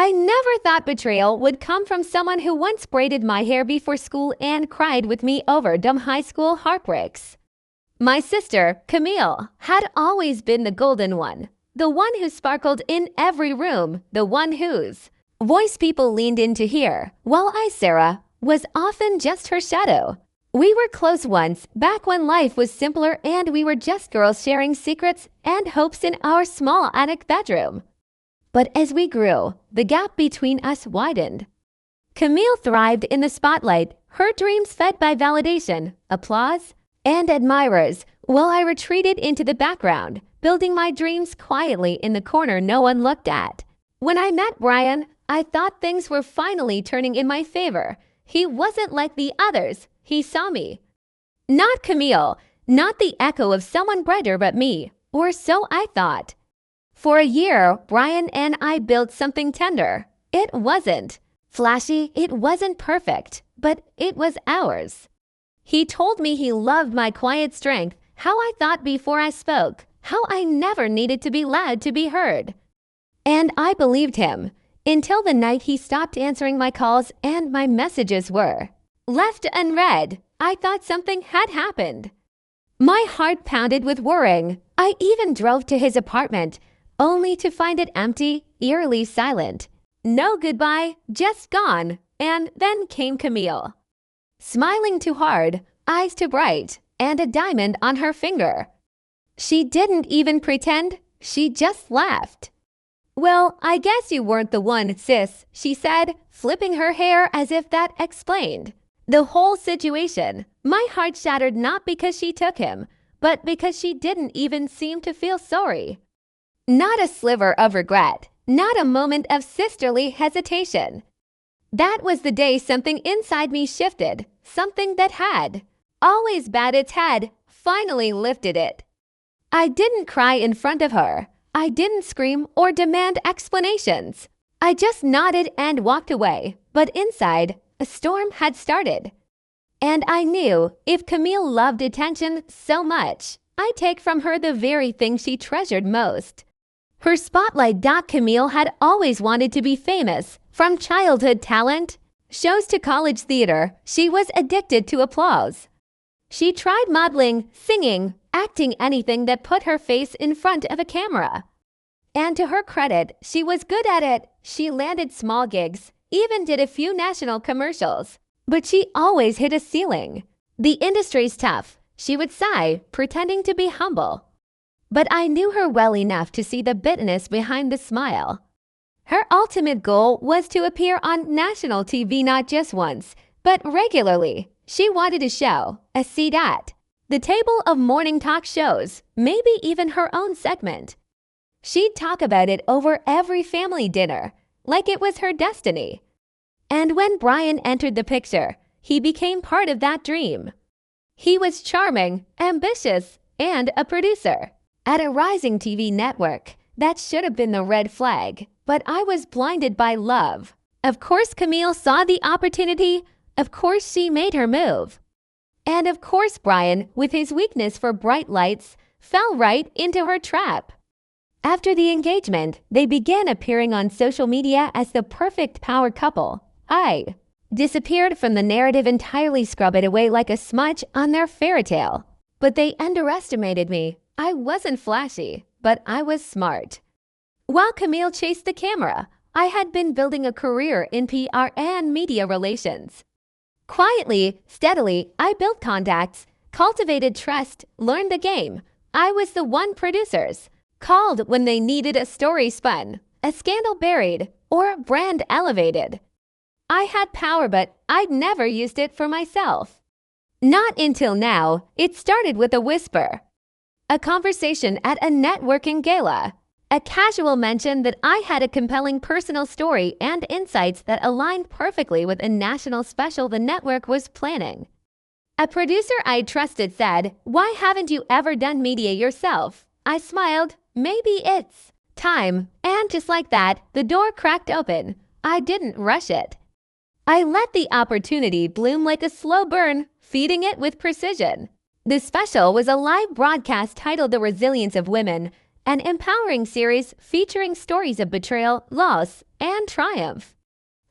I never thought betrayal would come from someone who once braided my hair before school and cried with me over dumb high school heartbreaks. My sister, Camille, had always been the golden one, the one who sparkled in every room, the one whose voice people leaned in to hear, while I, Sarah, was often just her shadow. We were close once, back when life was simpler and we were just girls sharing secrets and hopes in our small attic bedroom. But as we grew, the gap between us widened. Camille thrived in the spotlight, her dreams fed by validation, applause, and admirers, while I retreated into the background, building my dreams quietly in the corner no one looked at. When I met Brian, I thought things were finally turning in my favor. He wasn't like the others. He saw me. Not Camille, not the echo of someone brighter but me, or so I thought. For a year, Brian and I built something tender. It wasn't flashy, it wasn't perfect, but it was ours. He told me he loved my quiet strength, how I thought before I spoke, how I never needed to be loud to be heard. And I believed him, until the night he stopped answering my calls and my messages were left unread. I thought something had happened. My heart pounded with worrying. I even drove to his apartment, only to find it empty, eerily silent. No goodbye, just gone. And then came Camille. Smiling too hard, eyes too bright, and a diamond on her finger. She didn't even pretend, she just laughed. "Well, I guess you weren't the one, sis," she said, flipping her hair as if that explained the whole situation. My heart shattered not because she took him, but because she didn't even seem to feel sorry. Not a sliver of regret, not a moment of sisterly hesitation. That was the day something inside me shifted, something that had always bowed its head, finally lifted it. I didn't cry in front of her. I didn't scream or demand explanations. I just nodded and walked away, but inside, a storm had started. And I knew if Camille loved attention so much, I'd take from her the very thing she treasured most. Her spotlight. Camille had always wanted to be famous, from childhood talent shows to college theater. She was addicted to applause. She tried modeling, singing, acting, anything that put her face in front of a camera. And to her credit, she was good at it. She landed small gigs, even did a few national commercials. But she always hit a ceiling. "The industry's tough," she would sigh, pretending to be humble. But I knew her well enough to see the bitterness behind the smile. Her ultimate goal was to appear on national TV not just once, but regularly. She wanted a show, a seat at the table of morning talk shows, maybe even her own segment. She'd talk about it over every family dinner, like it was her destiny. And when Brian entered the picture, he became part of that dream. He was charming, ambitious, and a producer at a rising TV network. That should have been the red flag, but I was blinded by love. Of course Camille saw the opportunity. Of course she made her move. And of course Brian, with his weakness for bright lights, fell right into her trap. After the engagement, they began appearing on social media as the perfect power couple. I disappeared from the narrative, entirely scrub it away like a smudge on their fairy tale. But they underestimated me. I wasn't flashy, but I was smart. While Camille chased the camera, I had been building a career in PR and media relations. Quietly, steadily, I built contacts, cultivated trust, learned the game. I was the one producers called when they needed a story spun, a scandal buried, or a brand elevated. I had power, but I'd never used it for myself. Not until now. It started with a whisper. A conversation at a networking gala. A casual mention that I had a compelling personal story and insights that aligned perfectly with a national special the network was planning. A producer I trusted said, "Why haven't you ever done media yourself?" I smiled. "Maybe it's time." And just like that, the door cracked open. I didn't rush it. I let the opportunity bloom like a slow burn, feeding it with precision. The special was a live broadcast titled "The Resilience of Women," an empowering series featuring stories of betrayal, loss, and triumph.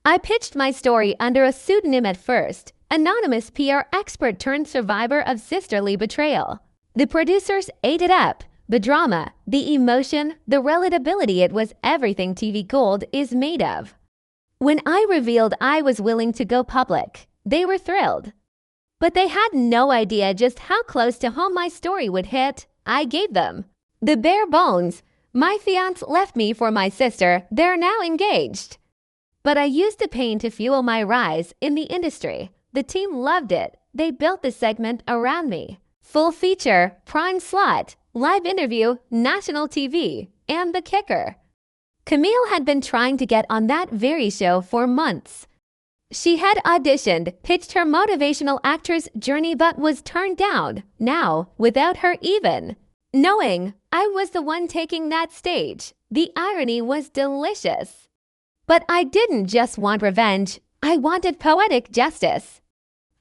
I pitched my story under a pseudonym at first, anonymous PR expert turned survivor of sisterly betrayal. The producers ate it up. The drama, the emotion, the relatability, it was everything TV gold is made of. When I revealed I was willing to go public, they were thrilled. But they had no idea just how close to home my story would hit. I gave them the bare bones. My fiancé left me for my sister. They're now engaged. But I used the pain to fuel my rise in the industry. The team loved it. They built the segment around me. Full feature, prime slot, live interview, national TV, and the kicker. Camille had been trying to get on that very show for months. She had auditioned, pitched her motivational actress journey but was turned down, now without her even knowing I was the one taking that stage. The irony was delicious. But I didn't just want revenge, I wanted poetic justice.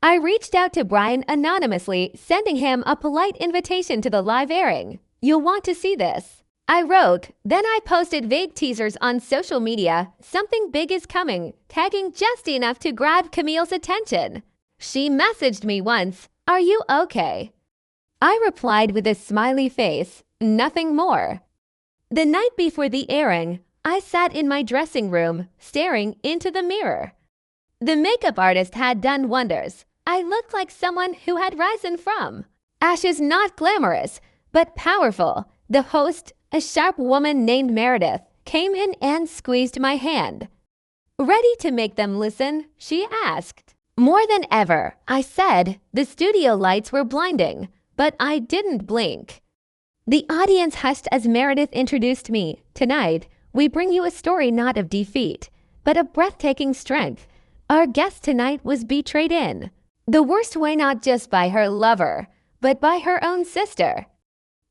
I reached out to Brian anonymously, sending him a polite invitation to the live airing. You'll want to see this. I wrote, then I posted vague teasers on social media. Something big is coming, tagging just enough to grab Camille's attention. She messaged me once, are you okay? I replied with a smiley face, nothing more. The night before the airing, I sat in my dressing room, staring into the mirror. The makeup artist had done wonders. I looked like someone who had risen from ashes, not glamorous, but powerful. The host, a sharp woman named Meredith, came in and squeezed my hand. Ready to make them listen, she asked. More than ever, I said. The studio lights were blinding, but I didn't blink. The audience hushed as Meredith introduced me. Tonight, we bring you a story not of defeat, but of breathtaking strength. Our guest tonight was betrayed in the worst way, not just by her lover, but by her own sister.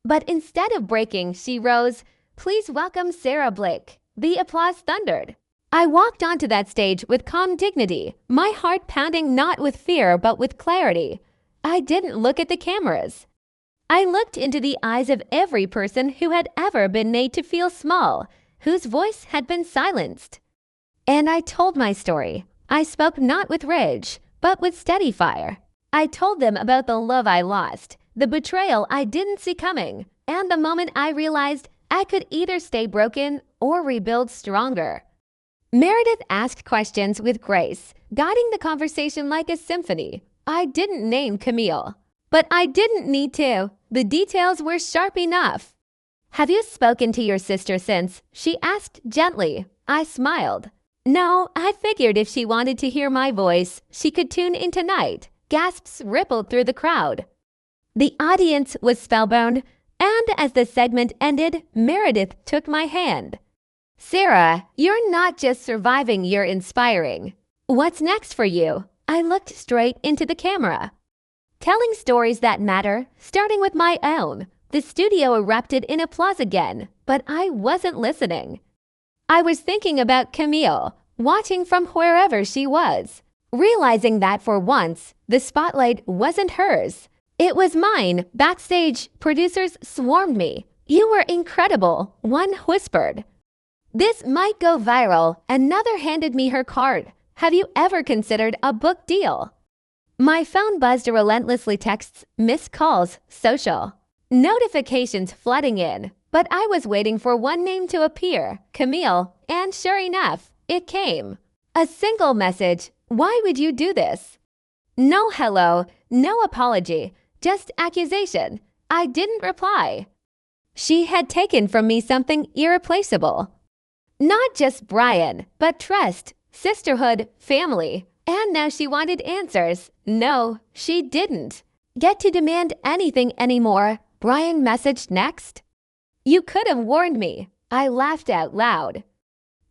But instead of breaking, she rose. Please welcome Sarah Blake. The applause thundered. I walked onto that stage with calm dignity, my heart pounding not with fear but with clarity. I didn't look at the cameras. I looked into the eyes of every person who had ever been made to feel small, whose voice had been silenced. And I told my story. I spoke not with rage, but with steady fire. I told them about the love I lost, the betrayal I didn't see coming, and the moment I realized I could either stay broken or rebuild stronger. Meredith asked questions with grace, guiding the conversation like a symphony. I didn't name Camille, but I didn't need to. The details were sharp enough. Have you spoken to your sister since? She asked gently. I smiled. No, I figured if she wanted to hear my voice, she could tune in tonight. Gasps rippled through the crowd. The audience was spellbound, and as the segment ended, Meredith took my hand. Sarah, you're not just surviving, you're inspiring. What's next for you? I looked straight into the camera. Telling stories that matter, starting with my own. The studio erupted in applause again, but I wasn't listening. I was thinking about Camille, watching from wherever she was, realizing that for once, the spotlight wasn't hers. It was mine. Backstage, producers swarmed me. You were incredible, one whispered. This might go viral. Another handed me her card. Have you ever considered a book deal? My phone buzzed relentlessly, texts, missed calls, social notifications flooding in. But I was waiting for one name to appear, Camille, and sure enough, it came. A single message. Why would you do this? No hello, no apology, just accusation. I didn't reply. She had taken from me something irreplaceable. Not just Brian, but trust, sisterhood, family. And now she wanted answers. No, she didn't get to demand anything anymore. Brian messaged next. You could have warned me. I laughed out loud.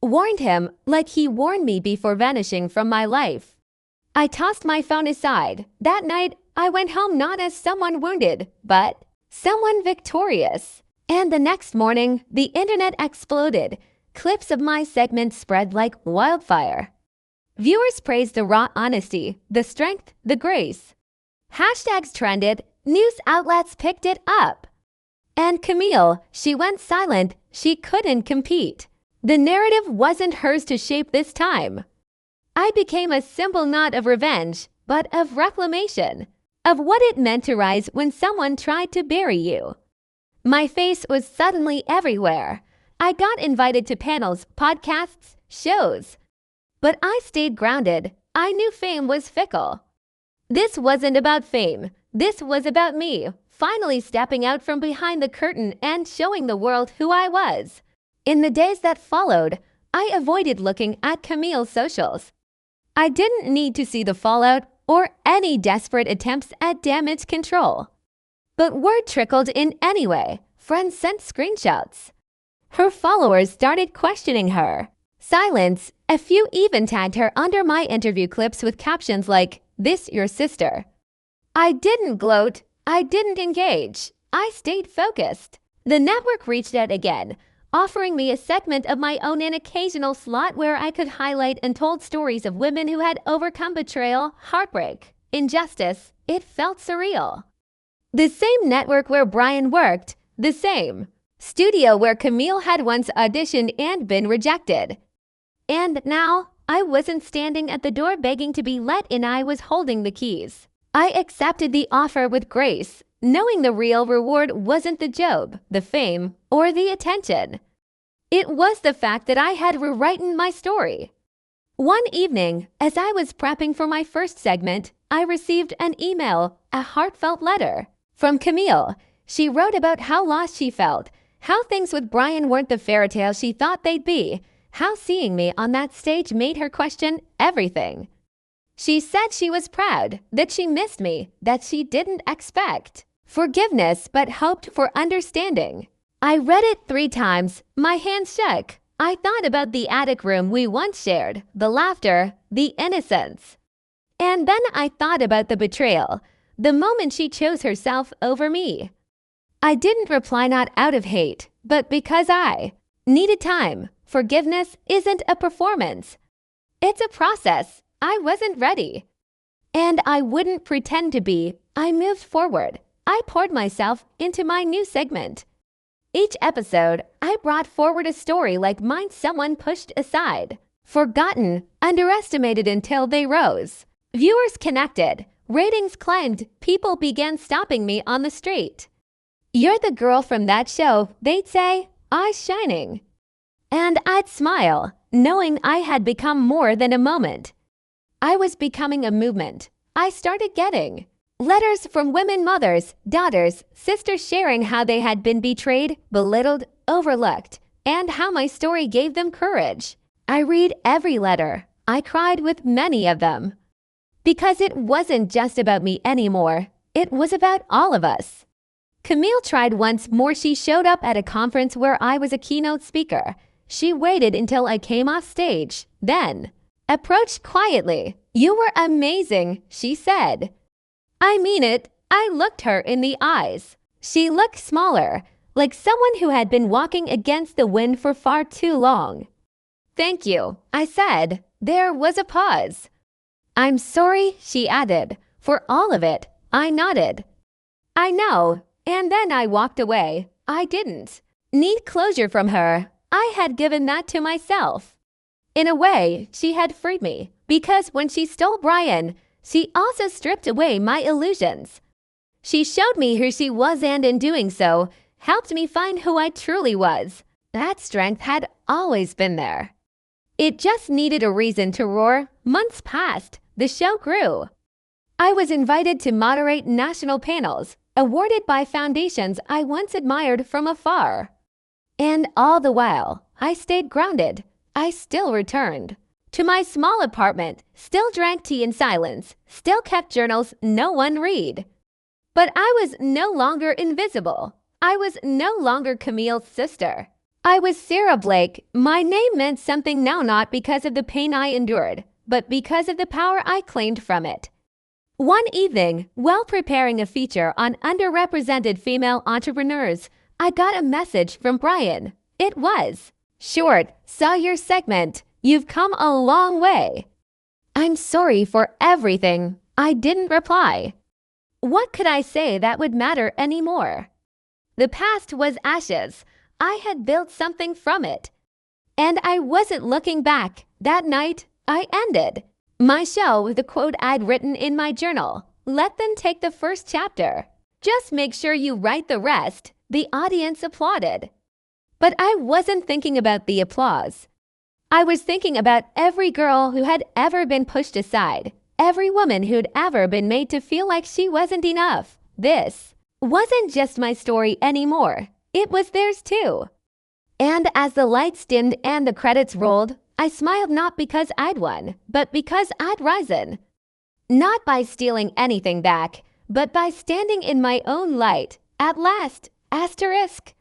Warned him like he warned me before vanishing from my life. I tossed my phone aside. That night, I went home not as someone wounded, but someone victorious. And the next morning, the internet exploded. Clips of my segment spread like wildfire. Viewers praised the raw honesty, the strength, the grace. Hashtags trended. News outlets picked it up. And Camille, she went silent. She couldn't compete. The narrative wasn't hers to shape this time. I became a symbol not of revenge, but of reclamation, of what it meant to rise when someone tried to bury you. My face was suddenly everywhere. I got invited to panels, podcasts, shows. But I stayed grounded. I knew fame was fickle. This wasn't about fame. This was about me, finally stepping out from behind the curtain and showing the world who I was. In the days that followed, I avoided looking at Camille's socials. I didn't need to see the fallout or any desperate attempts at damage control. But word trickled in anyway. Friends sent screenshots. Her followers started questioning her. Silence. A few even tagged her under my interview clips with captions like, "This your sister." I didn't gloat. I didn't engage. I stayed focused. The network reached out again, offering me a segment of my own in occasional slot where I could highlight untold stories of women who had overcome betrayal, heartbreak, injustice. It felt surreal. The same network where Brian worked, the same studio where Camille had once auditioned and been rejected. And now, I wasn't standing at the door begging to be let in, I was holding the keys. I accepted the offer with grace, knowing the real reward wasn't the job, the fame, or the attention. It was the fact that I had rewritten my story. One evening, as I was prepping for my first segment, I received an email, a heartfelt letter. From Camille. She wrote about how lost she felt, how things with Brian weren't the fairy tale she thought they'd be, how seeing me on that stage made her question everything. She said she was proud, that she missed me, that she didn't expect forgiveness but hoped for understanding. I read it 3 times. My hands shook. I thought about the attic room we once shared, the laughter, the innocence. And then I thought about the betrayal, the moment she chose herself over me. I didn't reply not out of hate, but because I needed time. Forgiveness isn't a performance. It's a process. I wasn't ready. And I wouldn't pretend to be. I moved forward. I poured myself into my new segment. Each episode, I brought forward a story like mine someone pushed aside, forgotten, underestimated until they rose. Viewers connected. Ratings climbed. People began stopping me on the street. "You're the girl from that show," they'd say, eyes shining. And I'd smile, knowing I had become more than a moment. I was becoming a movement. I started getting letters from women mothers, daughters, sisters sharing how they had been betrayed, belittled, overlooked, and how my story gave them courage. I read every letter. I cried with many of them. Because it wasn't just about me anymore. It was about all of us. Camille tried once more. She showed up at a conference where I was a keynote speaker. She waited until I came off stage, then approached quietly. "You were amazing," she said. "I mean it." I looked her in the eyes. She looked smaller, like someone who had been walking against the wind for far too long. "Thank you," I said. There was a pause. "I'm sorry," she added, "for all of it." I nodded. "I know." And then I walked away. I didn't need closure from her. I had given that to myself. In a way, she had freed me, because when she stole Brian, she also stripped away my illusions. She showed me who she was, and in doing so, helped me find who I truly was. That strength had always been there. It just needed a reason to roar. Months passed. The show grew. I was invited to moderate national panels, awarded by foundations I once admired from afar. And all the while, I stayed grounded. I still returned to my small apartment, still drank tea in silence, still kept journals no one read. But I was no longer invisible. I was no longer Camille's sister. I was Sarah Blake. My name meant something now, not because of the pain I endured, but because of the power I claimed from it. One evening, while preparing a feature on underrepresented female entrepreneurs, I got a message from Brian. It was short. "Saw your segment. You've come a long way." "I'm sorry for everything." I didn't reply. What could I say that would matter anymore? The past was ashes. I had built something from it. And I wasn't looking back. That night, I ended my show with a quote I'd written in my journal. Let them take the first chapter. Just make sure you write the rest. The audience applauded. But I wasn't thinking about the applause. I was thinking about every girl who had ever been pushed aside, every woman who'd ever been made to feel like she wasn't enough. This wasn't just my story anymore. It was theirs too. And as the lights dimmed and the credits rolled, I smiled not because I'd won, but because I'd risen. Not by stealing anything back, but by standing in my own light. At last, asterisk.